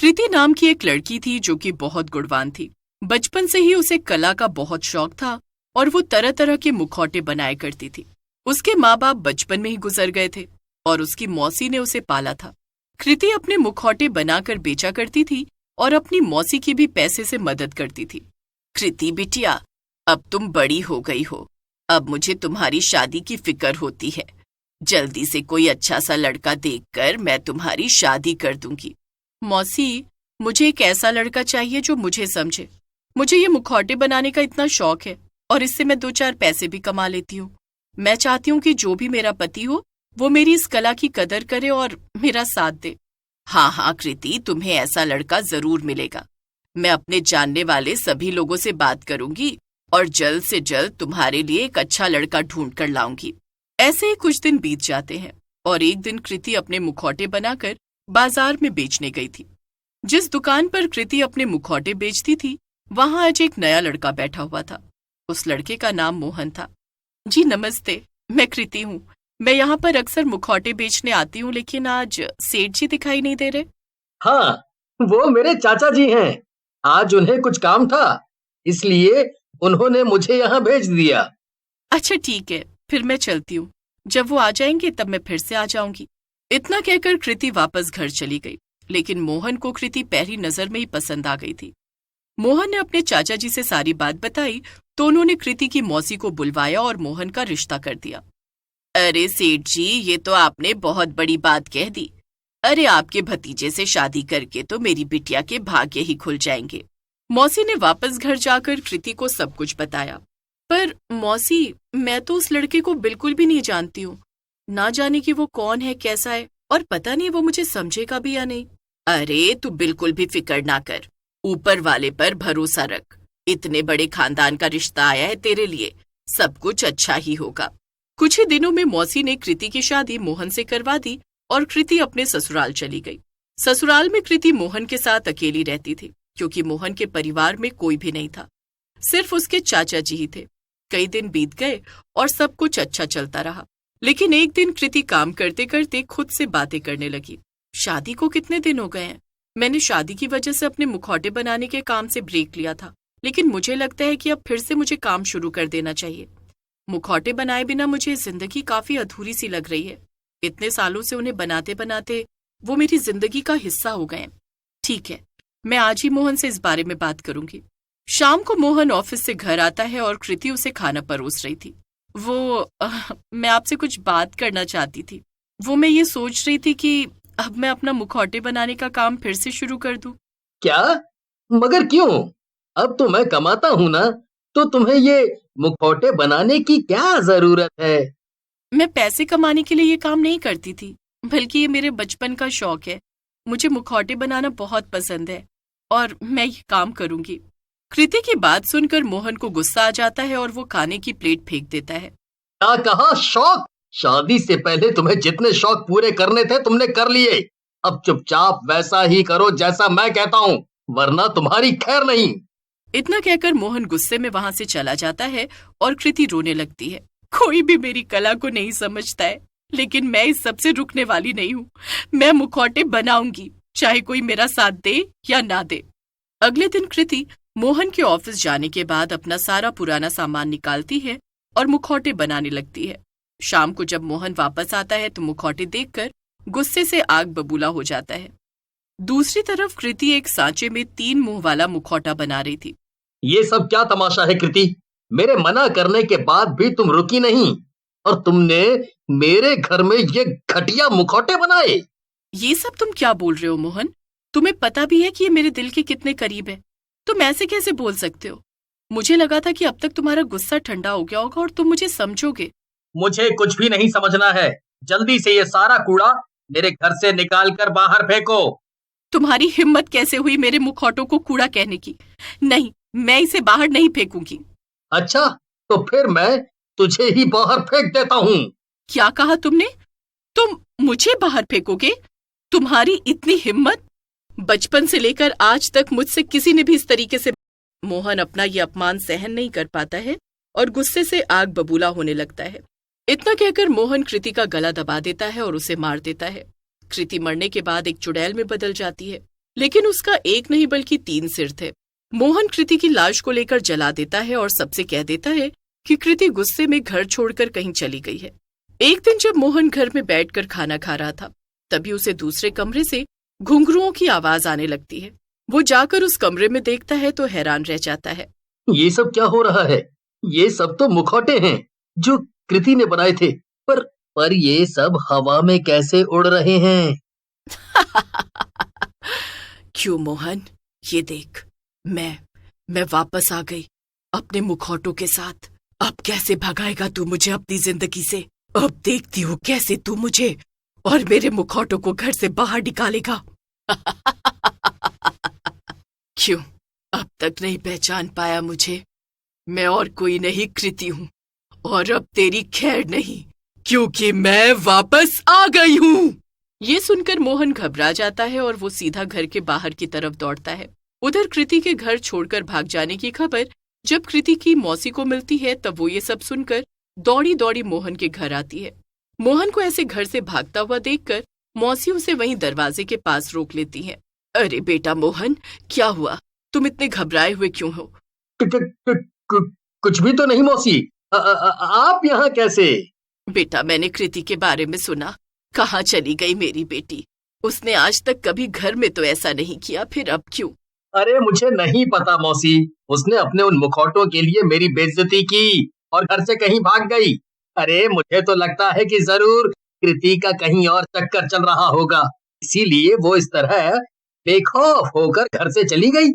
कृति नाम की एक लड़की थी जो कि बहुत गुणवान थी। बचपन से ही उसे कला का बहुत शौक था और वो तरह तरह के मुखौटे बनाया करती थी। उसके माँ बाप बचपन में ही गुजर गए थे और उसकी मौसी ने उसे पाला था। कृति अपने मुखौटे बनाकर बेचा करती थी और अपनी मौसी की भी पैसे से मदद करती थी। कृति बिटिया, अब तुम बड़ी हो गई हो, अब मुझे तुम्हारी शादी की फिक्र होती है। जल्दी से कोई अच्छा सा लड़का देखकर मैं तुम्हारी शादी कर दूंगी। मौसी, मुझे एक ऐसा लड़का चाहिए जो मुझे समझे। मुझे ये मुखौटे बनाने का इतना शौक है और इससे मैं 2-4 पैसे भी कमा लेती हूँ। मैं चाहती हूँ कि जो भी मेरा पति हो वो मेरी इस कला की कदर करे और मेरा साथ दे। हाँ हाँ कृति, तुम्हें ऐसा लड़का जरूर मिलेगा। मैं अपने जानने वाले सभी लोगों से बात करूंगी और जल्द से जल्द तुम्हारे लिए एक अच्छा लड़का ढूंढ कर लाऊंगी। ऐसे ही कुछ दिन बीत जाते हैं और एक दिन कृति अपने मुखौटे बनाकर बाजार में बेचने गई थी। जिस दुकान पर कृति अपने मुखौटे बेचती थी वहां आज एक नया लड़का बैठा हुआ था। उस लड़के का नाम मोहन था। जी नमस्ते, मैं कृति हूँ। मैं यहाँ पर अक्सर मुखौटे बेचने आती हूँ, लेकिन आज सेठ जी दिखाई नहीं दे रहे। हाँ, वो मेरे चाचा जी हैं। आज उन्हें कुछ काम था, इसलिए उन्होंने मुझे यहाँ भेज दिया। अच्छा ठीक है, फिर मैं चलती हूँ। जब वो आ जाएंगे तब मैं फिर से आ जाऊंगी। इतना कहकर कृति वापस घर चली गई, लेकिन मोहन को कृति पहली नजर में ही पसंद आ गई थी। मोहन ने अपने चाचा जी से सारी बात बताई तो उन्होंने कृति की मौसी को बुलवाया और मोहन का रिश्ता कर दिया। अरे सेठ जी, ये तो आपने बहुत बड़ी बात कह दी। अरे आपके भतीजे से शादी करके तो मेरी बिटिया के भाग्य ही खुल जाएंगे। मौसी ने वापस घर जाकर कृति को सब कुछ बताया। पर मौसी, मैं तो उस लड़के को बिल्कुल भी नहीं जानती हूँ। ना जाने कि वो कौन है, कैसा है, और पता नहीं वो मुझे समझेगा भी या नहीं। अरे तू बिल्कुल भी फिक्र ना कर, ऊपर वाले पर भरोसा रख। इतने बड़े खानदान का रिश्ता आया है तेरे लिए, सब कुछ अच्छा ही होगा। कुछ ही दिनों में मौसी ने कृति की शादी मोहन से करवा दी और कृति अपने ससुराल चली गई। ससुराल में कृति मोहन के साथ अकेली रहती थी, क्योंकि मोहन के परिवार में कोई भी नहीं था, सिर्फ उसके चाचा जी ही थे। कई दिन बीत गए और सब कुछ अच्छा चलता रहा, लेकिन एक दिन कृति काम करते करते खुद से बातें करने लगी। शादी को कितने दिन हो गए हैं? मैंने शादी की वजह से अपने मुखौटे बनाने के काम से ब्रेक लिया था, लेकिन मुझे लगता है कि अब फिर से मुझे काम शुरू कर देना चाहिए। मुखौटे बनाए बिना मुझे जिंदगी काफी अधूरी सी लग रही है। इतने सालों से उन्हें बनाते बनाते वो मेरी जिंदगी का हिस्सा हो गए। ठीक है, मैं आज ही मोहन से इस बारे में बात करूंगी। शाम को मोहन ऑफिस से घर आता है और कृति उसे खाना परोस रही थी। मैं आपसे कुछ बात करना चाहती थी। मैं ये सोच रही थी कि अब मैं अपना मुखौटे बनाने का काम फिर से शुरू कर दूं। क्या? मगर क्यों? अब तो मैं कमाता हूँ ना, तो तुम्हें ये मुखौटे बनाने की क्या जरूरत है? मैं पैसे कमाने के लिए ये काम नहीं करती थी, बल्कि ये मेरे बचपन का शौक है। मुझे मुखौटे बनाना बहुत पसंद है और मैं ये काम करूंगी। कृति की बात सुनकर मोहन को गुस्सा आ जाता है और वो खाने की प्लेट फेंक देता है। क्या कहा? शौक? शादी से पहले तुम्हें जितने शौक पूरे करने थे तुमने कर लिए। अब चुपचाप वैसा ही करो जैसा मैं कहता हूँ, वरना तुम्हारी खैर नहीं। इतना कहकर मोहन गुस्से में वहां से चला जाता है और कृति रोने लगती है। कोई भी मेरी कला को नहीं समझता है, लेकिन मैं इस सब से रुकने वाली नहीं हूँ। मैं मुखौटे बनाऊंगी, चाहे कोई मेरा साथ दे या ना दे। अगले दिन कृति मोहन के ऑफिस जाने के बाद अपना सारा पुराना सामान निकालती है और मुखौटे बनाने लगती है। शाम को जब मोहन वापस आता है तो मुखौटे देखकर गुस्से से आग बबूला हो जाता है। दूसरी तरफ कृति एक सांचे में 3 मुंह वाला मुखौटा बना रही थी। ये सब क्या तमाशा है कृति? मेरे मना करने के बाद भी तुम रुकी नहीं और तुमने मेरे घर में ये घटिया मुखौटे बनाए। ये सब तुम क्या बोल रहे हो मोहन? तुम्हें पता भी है कि ये मेरे दिल के कितने करीब है। तुम ऐसे कैसे बोल सकते हो? मुझे लगा था कि अब तक तुम्हारा गुस्सा ठंडा हो गया होगा और तुम मुझे समझोगे। मुझे कुछ भी नहीं समझना है। जल्दी से ये सारा कूड़ा मेरे घर से निकाल कर बाहर फेंको। तुम्हारी हिम्मत कैसे हुई मेरे मुखौटों को कूड़ा कहने की? नहीं, मैं इसे बाहर नहीं फेंकूंगी। अच्छा, तो फिर मैं तुझे ही बाहर फेंक देता हूँ। क्या कहा तुमने? तुम मुझे बाहर फेंकोगे? तुम्हारी इतनी हिम्मत? बचपन से लेकर आज तक मुझसे किसी ने भी इस तरीके से। मोहन अपना ये अपमान सहन नहीं कर पाता है और गुस्से से आग बबूला होने लगता है। इतना कहकर मोहन कृति का गला दबा देता है और उसे मार देता है। कृति मरने के बाद एक चुड़ैल में बदल जाती है। लेकिन उसका एक नहीं बल्कि 3 सिर थे। मोहन कृति की लाश को लेकर जला देता है और सबसे कह देता है कि कृति गुस्से में घर छोड़कर कहीं चली गई है। एक दिन जब मोहन घर में बैठकर खाना खा रहा था, तभी उसे दूसरे कमरे से घुंघरुओं की आवाज आने लगती है। वो जाकर उस कमरे में देखता है तो हैरान रह जाता है। ये सब क्या हो रहा है? ये सब तो मुखौटे हैं जो कृति ने बनाए थे, पर ये सब हवा में कैसे उड़ रहे हैं? क्यों मोहन, ये देख, मैं वापस आ गई अपने मुखौटों के साथ। अब कैसे भगाएगा तू मुझे अपनी जिंदगी से? अब देखती हूँ कैसे तू मुझे और मेरे मुखौटों को घर से बाहर निकालेगा। क्यों अब तक नहीं पहचान पाया मुझे? मैं और कोई नहीं कृति हूँ, और अब तेरी खैर नहीं, क्योंकि मैं वापस आ गई हूँ। ये सुनकर मोहन घबरा जाता है और वो सीधा घर के बाहर की तरफ दौड़ता है। उधर कृति के घर छोड़कर भाग जाने की खबर जब कृति की मौसी को मिलती है, तब वो ये सब सुनकर दौड़ी दौड़ी मोहन के घर आती है। मोहन को ऐसे घर से भागता हुआ देखकर मौसी उसे वहीं दरवाजे के पास रोक लेती है। अरे बेटा मोहन, क्या हुआ? तुम इतने घबराए हुए क्यों हो? कुछ भी तो नहीं मौसी। आप यहाँ कैसे? बेटा, मैंने कृति के बारे में सुना। कहाँ चली गई मेरी बेटी? उसने आज तक कभी घर में तो ऐसा नहीं किया, फिर अब क्यों? अरे मुझे नहीं पता मौसी। उसने अपने उन मुखौटों के लिए मेरी बेइज्जती की और घर से कहीं भाग गई। अरे मुझे तो लगता है कि जरूर कृति का कहीं और चक्कर चल रहा होगा, इसीलिए वो इस तरह बेखौफ होकर घर से चली गई।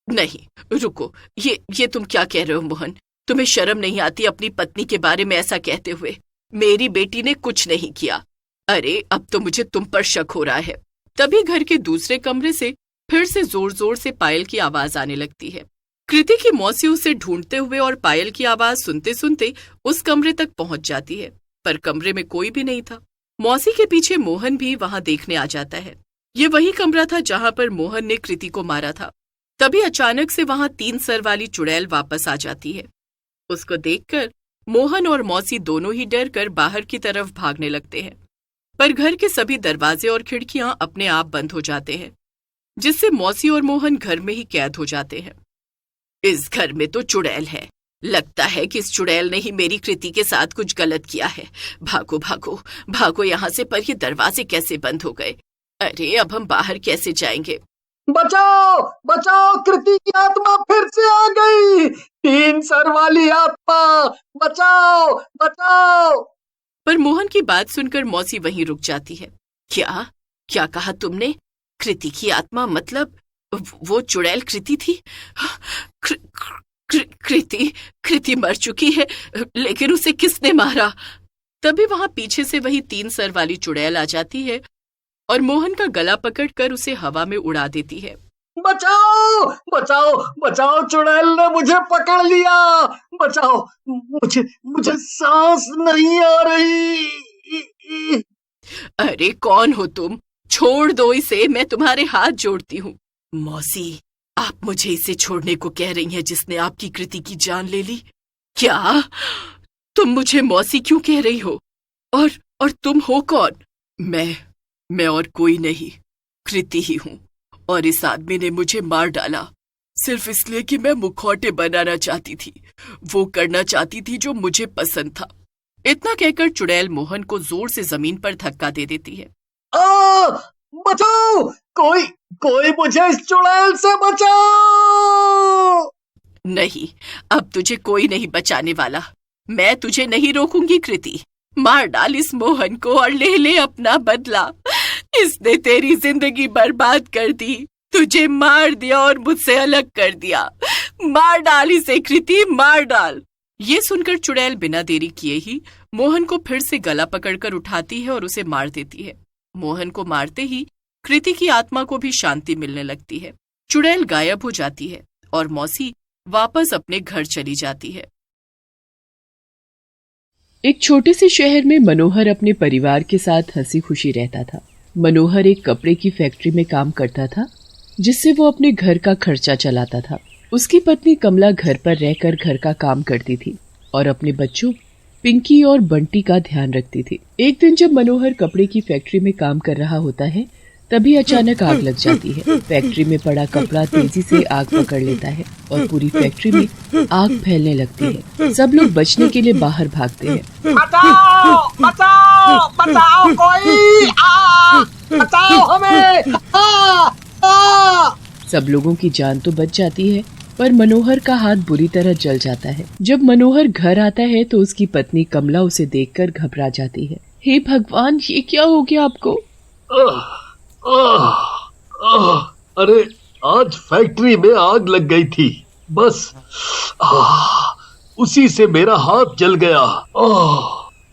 नहीं, रुको, ये तुम क्या कह रहे हो मोहन? तुम्हें शर्म नहीं आती अपनी पत्नी के बारे में ऐसा कहते हुए? मेरी बेटी ने कुछ नहीं किया। अरे अब तो मुझे तुम पर शक हो रहा है। तभी घर के दूसरे कमरे से फिर से जोर जोर से पायल की आवाज आने लगती है। कृति की मौसी उसे ढूंढते हुए और पायल की आवाज सुनते सुनते उस कमरे तक पहुंच जाती है, पर कमरे में कोई भी नहीं था। मौसी के पीछे मोहन भी वहां देखने आ जाता है। ये वही कमरा था जहां पर मोहन ने कृति को मारा था। तभी अचानक से वहां 3 सर वाली चुड़ैल वापस आ जाती है। उसको देखकर मोहन और मौसी दोनों ही डर कर बाहर की तरफ भागने लगते हैं, पर घर के सभी दरवाजे और खिड़कियां अपने आप बंद हो जाते हैं, जिससे मौसी और मोहन घर में ही कैद हो जाते हैं। इस घर में तो चुड़ैल है। लगता है कि इस चुड़ैल ने ही मेरी कृति के साथ कुछ गलत किया है। भागो भागो भागो यहाँ से। पर ये दरवाजे कैसे बंद हो गए? अरे अब हम बाहर कैसे जाएंगे? बचाओ बचाओ, कृति की आत्मा फिर से आ गई। 3 सर वाली आत्मा, बचाओ बचाओ। पर मोहन की बात सुनकर मौसी वहीं रुक जाती है। क्या कहा तुमने? कृति की आत्मा मतलब वो चुड़ैल कृति थी? कृति मर चुकी है, लेकिन उसे किसने मारा? तभी वहां पीछे से वही 3 सर वाली चुड़ैल आ जाती है और मोहन का गला पकड़कर उसे हवा में उड़ा देती है। बचाओ बचाओ बचाओ, चुड़ैल ने मुझे पकड़ लिया। बचाओ, मुझे सांस नहीं आ रही। अरे कौन हो तुम? छोड़ दो इसे, मैं तुम्हारे हाथ जोड़ती हूँ। मौसी, आप मुझे इसे छोड़ने को कह रही हैं जिसने आपकी कृति की जान ले ली? क्या तुम मुझे मौसी क्यों कह रही हो? और तुम हो कौन? मैं और कोई नहीं, कृति ही हूँ। और इस आदमी ने मुझे मार डाला सिर्फ इसलिए कि मैं मुखौटे बनाना चाहती थी, वो करना चाहती थी जो मुझे पसंद था। इतना कहकर चुड़ैल मोहन को जोर से जमीन पर धक्का दे देती है। बचाओ, कोई मुझे इस चुड़ैल से बचाओ। नहीं, अब तुझे कोई नहीं बचाने वाला। मैं तुझे नहीं रोकूंगी कृति। मार डाल इस मोहन को और ले अपना बदला। इसने तेरी जिंदगी बर्बाद कर दी, तुझे मार दिया और मुझसे अलग कर दिया। मार डाल इसे कृति, मार डाल। ये सुनकर चुड़ैल बिना देरी किए ही मोहन को फिर से गला पकड़कर उठाती है और उसे मार देती है। मोहन को मारते ही कृति की आत्मा को भी शांति मिलने लगती है। चुड़ैल गायब हो जाती है और मौसी वापस अपने घर चली जाती है। एक छोटे से शहर में मनोहर अपने परिवार के साथ हंसी खुशी रहता था। मनोहर एक कपड़े की फैक्ट्री में काम करता था, जिससे वो अपने घर का खर्चा चलाता था। उसकी पत्नी कमला घर पर रहकर घर का काम करती थी और अपने बच्चों पिंकी और बंटी का ध्यान रखती थी। एक दिन जब मनोहर कपड़े की फैक्ट्री में काम कर रहा होता है, तभी अचानक आग लग जाती है। फैक्ट्री में पड़ा कपड़ा तेजी से आग पकड़ लेता है और पूरी फैक्ट्री में आग फैलने लगती है। सब लोग बचने के लिए बाहर भागते हैं। बचाओ बचाओ बचाओ कोई, बचाओ हमें, सब लोगों की जान तो बच जाती है, पर मनोहर का हाथ बुरी तरह जल जाता है। जब मनोहर घर आता है तो उसकी पत्नी कमला उसे देखकर घबरा जाती है। हे भगवान, ये क्या हो गया आपको? अरे आज फैक्ट्री में आग लग गई थी, बस उसी से मेरा हाथ जल गया।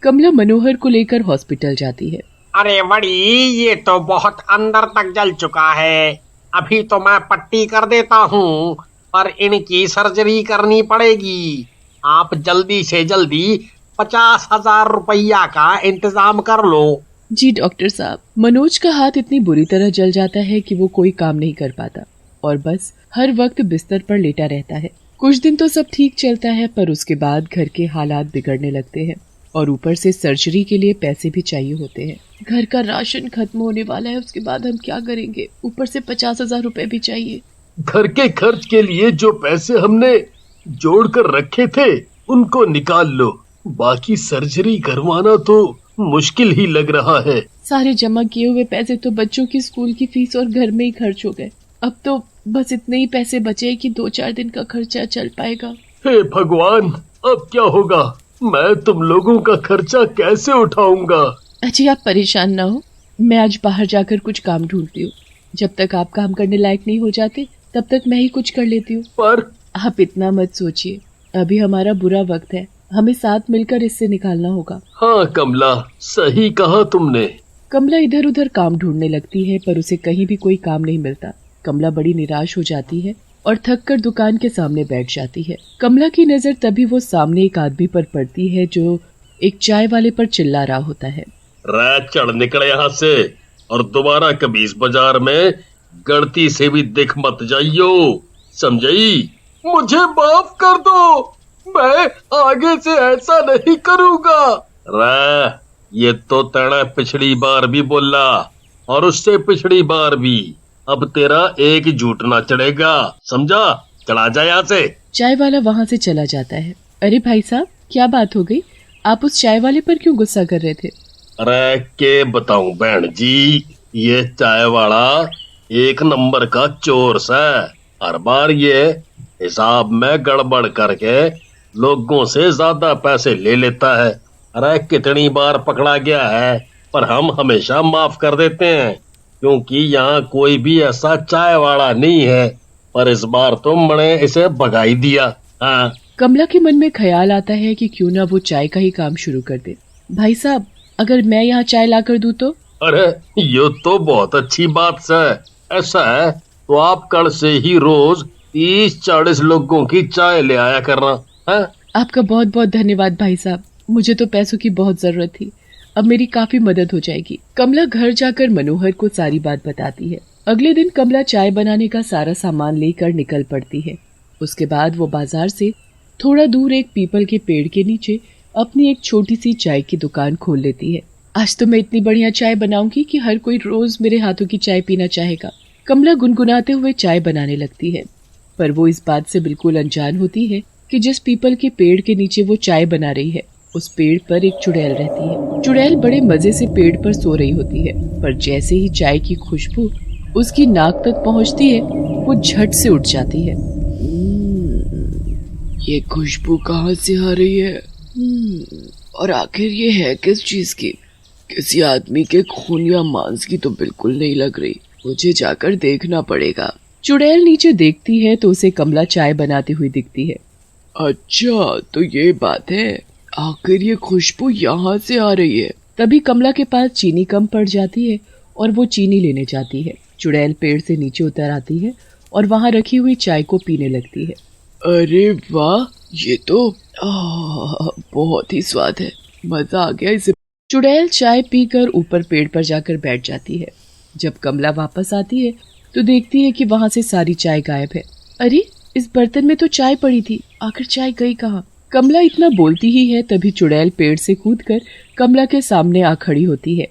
कमला मनोहर को लेकर हॉस्पिटल जाती है। अरे बड़ी, ये तो बहुत अंदर तक जल चुका है। अभी तो मैं पट्टी कर देता हूँ, पर इनकी सर्जरी करनी पड़ेगी। आप जल्दी से जल्दी 50,000 रुपया का इंतजाम कर लो। जी डॉक्टर साहब। मनोज का हाथ इतनी बुरी तरह जल जाता है कि वो कोई काम नहीं कर पाता और बस हर वक्त बिस्तर पर लेटा रहता है। कुछ दिन तो सब ठीक चलता है, पर उसके बाद घर के हालात बिगड़ने लगते हैं और ऊपर से सर्जरी के लिए पैसे भी चाहिए होते हैं। घर का राशन खत्म होने वाला है, उसके बाद हम क्या करेंगे? ऊपर से 50,000 रुपए भी चाहिए। घर के खर्च के लिए जो पैसे हमने जोड़ कर रखे थे उनको निकाल लो, बाकी सर्जरी करवाना तो मुश्किल ही लग रहा है। सारे जमा किए हुए पैसे तो बच्चों की स्कूल की फीस और घर में ही खर्च हो गए। अब तो बस इतने ही पैसे बचे कि 2-4 दिन का खर्चा चल पाएगा। हे भगवान, अब क्या होगा? मैं तुम लोगों का खर्चा कैसे उठाऊंगा? अजी आप परेशान ना हो, मैं आज बाहर जाकर कुछ काम ढूंढती हूँ। जब तक आप काम करने लायक नहीं हो जाते तब तक मैं ही कुछ कर लेती हूँ। पर आप इतना मत सोचिए, अभी हमारा बुरा वक्त है, हमें साथ मिलकर इससे निकालना होगा। हाँ कमला, सही कहा तुमने। कमला इधर उधर काम ढूंढने लगती है, पर उसे कहीं भी कोई काम नहीं मिलता। कमला बड़ी निराश हो जाती है और थक कर दुकान के सामने बैठ जाती है। कमला की नजर तभी वो सामने एक आदमी पर पड़ती है जो एक चाय वाले पर चिल्ला रहा होता है। रै चढ़ निकले यहाँ से और दोबारा कभी इस बाजार में गलती से भी दिख मत जाइयो, समझी? मुझे माफ कर दो, मैं आगे से ऐसा नहीं करूँगा। रै, ये तो तेरा पिछली बार भी बोला और उससे पिछली बार भी। अब तेरा एक झूठ ना चढ़ेगा, समझा? चला जा यहाँ से। चाय वाला वहाँ से चला जाता है। अरे भाई साहब, क्या बात हो गई? आप उस चाय वाले पर क्यों गुस्सा कर रहे थे? अरे के बताऊं बहन जी, ये चाय वाला एक नंबर का चोर है। हर बार ये हिसाब में गड़बड़ करके लोगों से ज्यादा पैसे ले लेता है। अरे कितनी बार पकड़ा गया है, पर हम हमेशा माफ कर देते हैं क्योंकि यहाँ कोई भी ऐसा चाय वाला नहीं है। पर इस बार तो मैंने इसे भगा ही दिया। हाँ। कमला के मन में ख्याल आता है कि क्यों ना वो चाय का ही काम शुरू कर दे। भाई साहब, अगर मैं यहाँ चाय लाकर दूं तो? अरे ये तो बहुत अच्छी बात है। ऐसा है तो आप कल से ही रोज 30-40 लोगों की चाय ले आया करना है। आपका बहुत बहुत धन्यवाद भाई साहब, मुझे तो पैसों की बहुत जरूरत थी, अब मेरी काफी मदद हो जाएगी। कमला घर जाकर मनोहर को सारी बात बताती है। अगले दिन कमला चाय बनाने का सारा सामान लेकर निकल पड़ती है। उसके बाद वो बाजार से थोड़ा दूर एक पीपल के पेड़ के नीचे अपनी एक छोटी सी चाय की दुकान खोल लेती है। आज तो मैं इतनी बढ़िया चाय बनाऊंगी कि हर कोई रोज मेरे हाथों की चाय पीना चाहेगा। कमला गुनगुनाते हुए चाय बनाने लगती है, पर वो इस बात से बिल्कुल अनजान होती है कि जिस पीपल के पेड़ के नीचे वो चाय बना रही है, उस पेड़ पर एक चुड़ैल रहती है। चुड़ैल बड़े मजे से पेड़ पर सो रही होती है, पर जैसे ही चाय की खुशबू उसकी नाक तक पहुंचती है, वो झट से उठ जाती है। ये खुशबू कहाँ से आ रही है? और आखिर ये है किस चीज की? किसी आदमी के खून या मांस की तो बिल्कुल नहीं लग रही, मुझे जाकर देखना पड़ेगा। चुड़ैल नीचे देखती है तो उसे कमला चाय बनाती हुई दिखती है। अच्छा, तो ये बात है, आखिर ये खुशबू यहाँ से आ रही है। तभी कमला के पास चीनी कम पड़ जाती है और वो चीनी लेने जाती है। चुड़ैल पेड़ से नीचे उतर आती है और वहाँ रखी हुई चाय को पीने लगती है। अरे वाह, ये तो बहुत ही स्वाद है, मजा आ गया इसे। चुड़ैल चाय पीकर ऊपर पेड़ पर जाकर बैठ जाती है। जब कमला वापस आती है तो देखती है कि वहाँ से सारी चाय गायब है। अरे, इस बर्तन में तो चाय पड़ी थी, आखिर चाय गई कहाँ? कमला इतना बोलती ही है तभी चुड़ैल पेड़ से कूदकर कमला के सामने आ खड़ी होती है।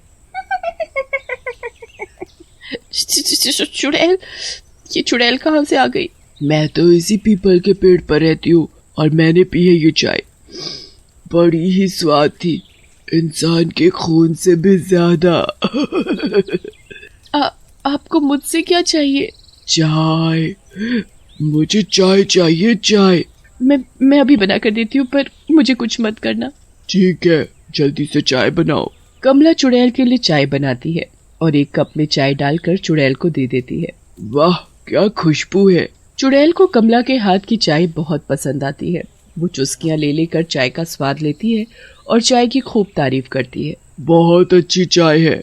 चुड़ैल, ये चुड़ैल कहाँ से आ गई? मैं तो इसी पीपल के पेड़ पर रहती हूँ और मैंने पी है ये चाय। बड़ी ही स्वाद थी, इंसान के खून से भी ज्यादा। आपको मुझसे क्या चाहिए? चाय, मुझे चाय चाहिए, चाय। मैं अभी बना कर देती हूँ, पर मुझे कुछ मत करना। ठीक है, जल्दी से चाय बनाओ। कमला चुड़ैल के लिए चाय बनाती है और एक कप में चाय डालकर चुड़ैल को दे देती है। वाह, क्या खुशबू है। चुड़ैल को कमला के हाथ की चाय बहुत पसंद आती है। वो चुस्कियां ले लेकर चाय का स्वाद लेती है और चाय की खूब तारीफ करती है। बहुत अच्छी चाय है,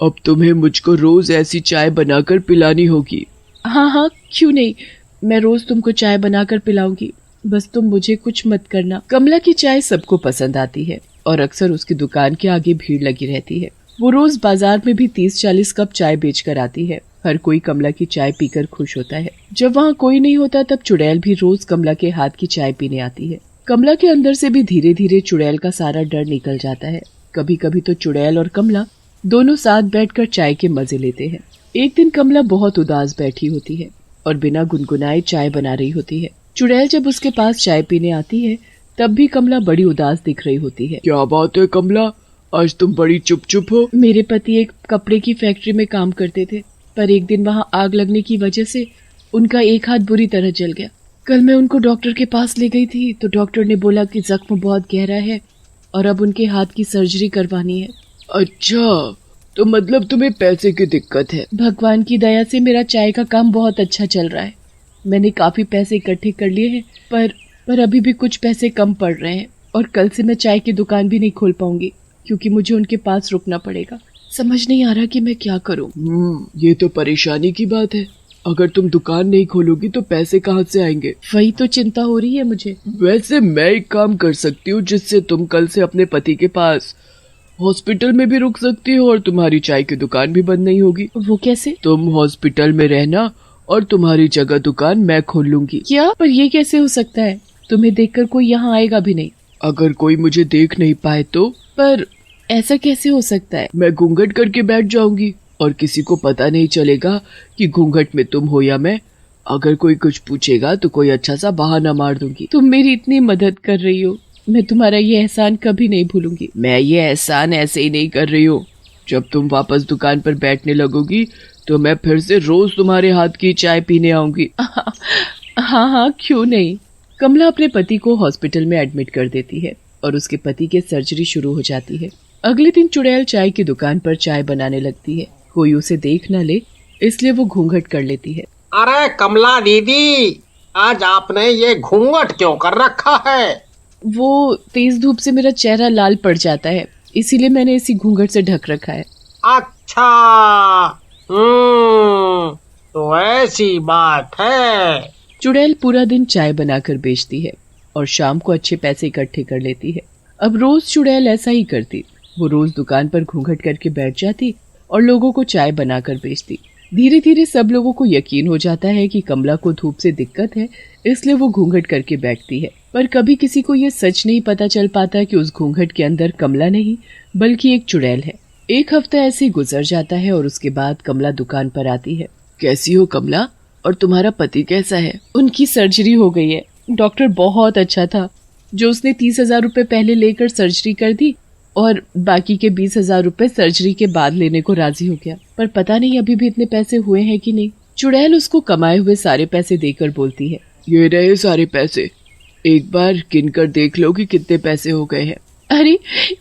अब तुम्हें मुझको रोज ऐसी चाय बनाकर पिलानी होगी। हाँ, क्यों नहीं, मैं रोज तुमको चाय बनाकर पिलाऊंगी, बस तुम मुझे कुछ मत करना। कमला की चाय सबको पसंद आती है और अक्सर उसकी दुकान के आगे भीड़ लगी रहती है। वो रोज बाजार में भी 30-40 कप चाय बेचकर आती है। हर कोई कमला की चाय पीकर खुश होता है। जब वहाँ कोई नहीं होता तब चुड़ैल भी रोज कमला के हाथ की चाय पीने आती है। कमला के अंदर से भी धीरे धीरे चुड़ैल का सारा डर निकल जाता है। कभी कभी तो चुड़ैल और कमला दोनों साथ बैठकर चाय के मजे लेते हैं। एक दिन कमला बहुत उदास बैठी होती है और बिना गुनगुनाए चाय बना रही होती है। चुड़ैल जब उसके पास चाय पीने आती है तब भी कमला बड़ी उदास दिख रही होती है। क्या बात है कमला, आज तुम बड़ी चुप चुप हो? मेरे पति एक कपड़े की फैक्ट्री में काम करते थे, पर एक दिन वहाँ आग लगने की वजह से उनका एक हाथ बुरी तरह जल गया। कल मैं उनको डॉक्टर के पास ले गई थी तो डॉक्टर ने बोला कि जख्म बहुत गहरा है और अब उनके हाथ की सर्जरी करवानी है। अच्छा, तो मतलब तुम्हें पैसे की दिक्कत है? भगवान की दया से मेरा चाय का काम बहुत अच्छा चल रहा है। मैंने काफी पैसे इकट्ठे कर लिए हैं, पर अभी भी कुछ पैसे कम पड़ रहे हैं और कल से मैं चाय की दुकान भी नहीं खोल पाऊंगी क्योंकि मुझे उनके पास रुकना पड़ेगा। समझ नहीं आ रहा कि मैं क्या करूं। ये तो परेशानी की बात है। अगर तुम दुकान नहीं खोलोगी तो पैसे कहाँ से आएंगे? वही तो चिंता हो रही है मुझे। वैसे मैं एक काम कर सकती हूँ जिससे तुम कल से अपने पति के पास हॉस्पिटल में भी रुक सकती हो और तुम्हारी चाय की दुकान भी बंद नहीं होगी। वो कैसे? तुम हॉस्पिटल में रहना और तुम्हारी जगह दुकान मैं खोल लूंगी। क्या? पर ये कैसे हो सकता है? तुम्हें देखकर कोई यहाँ आएगा भी नहीं। अगर कोई मुझे देख नहीं पाए तो? पर ऐसा कैसे हो सकता है? मैं घूंघट करके बैठ जाऊंगी और किसी को पता नहीं चलेगा कि घूंघट में तुम हो या मैं। अगर कोई कुछ पूछेगा तो कोई अच्छा सा बहाना मार दूंगी। तुम मेरी इतनी मदद कर रही हो, मैं तुम्हारा ये एहसान कभी नहीं भूलूंगी। मैं ये एहसान ऐसे ही नहीं कर रही हूँ। जब तुम वापस दुकान पर बैठने लगोगी तो मैं फिर से रोज तुम्हारे हाथ की चाय पीने आऊंगी। हाँ, क्यों नहीं। कमला अपने पति को हॉस्पिटल में एडमिट कर देती है और उसके पति के सर्जरी शुरू हो जाती है। अगले दिन चुड़ैल चाय की दुकान पर चाय बनाने लगती है। कोई उसे देख न ले इसलिए वो घूंघट कर लेती है। अरे कमला दीदी, आज आपने ये घूंघट क्यों कर रखा है? वो तेज धूप से मेरा चेहरा लाल पड़ जाता है, इसीलिए मैंने इसी घूंघट से ढक रखा है। अच्छा, तो ऐसी बात है। चुड़ैल पूरा दिन चाय बनाकर बेचती है और शाम को अच्छे पैसे इकट्ठे कर लेती है। अब रोज चुड़ैल ऐसा ही करती। वो रोज दुकान पर घूंघट करके बैठ जाती और लोगों को चाय बनाकर बेचती। धीरे धीरे सब लोगों को यकीन हो जाता है कि कमला को धूप से दिक्कत है, इसलिए वो घूंघट करके बैठती है। पर कभी किसी को ये सच नहीं पता चल पाता कि उस घूंघट के अंदर कमला नहीं बल्कि एक चुड़ैल है। एक हफ्ता ऐसे गुजर जाता है और उसके बाद कमला दुकान पर आती है। कैसी हो कमला, और तुम्हारा पति कैसा है? उनकी सर्जरी हो गई है। डॉक्टर बहुत अच्छा था, जो उसने 30,000 रुपए पहले लेकर सर्जरी कर दी और बाकी के 20,000 रुपए सर्जरी के बाद लेने को राजी हो गया। पर पता नहीं अभी भी इतने पैसे हुए हैं कि नहीं। चुड़ैल उसको कमाए हुए सारे पैसे देकर बोलती है, ये रहे सारे पैसे, एक बार गिनकर देख लो कि कितने पैसे हो गए हैं। अरे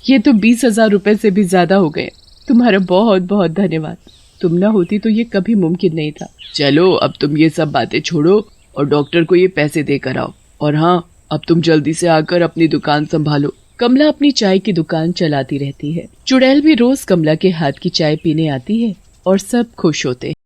ये तो 20,000 रुपए से भी ज्यादा हो गए। तुम्हारा बहुत बहुत धन्यवाद। तुम ना होती तो ये कभी मुमकिन नहीं था। चलो अब तुम ये सब बातें छोड़ो और डॉक्टर को ये पैसे देकर आओ। और हाँ, अब तुम जल्दी से आकर अपनी दुकान संभालो। कमला अपनी चाय की दुकान चलाती रहती है। चुड़ैल भी रोज कमला के हाथ की चाय पीने आती है और सब खुश होते हैं।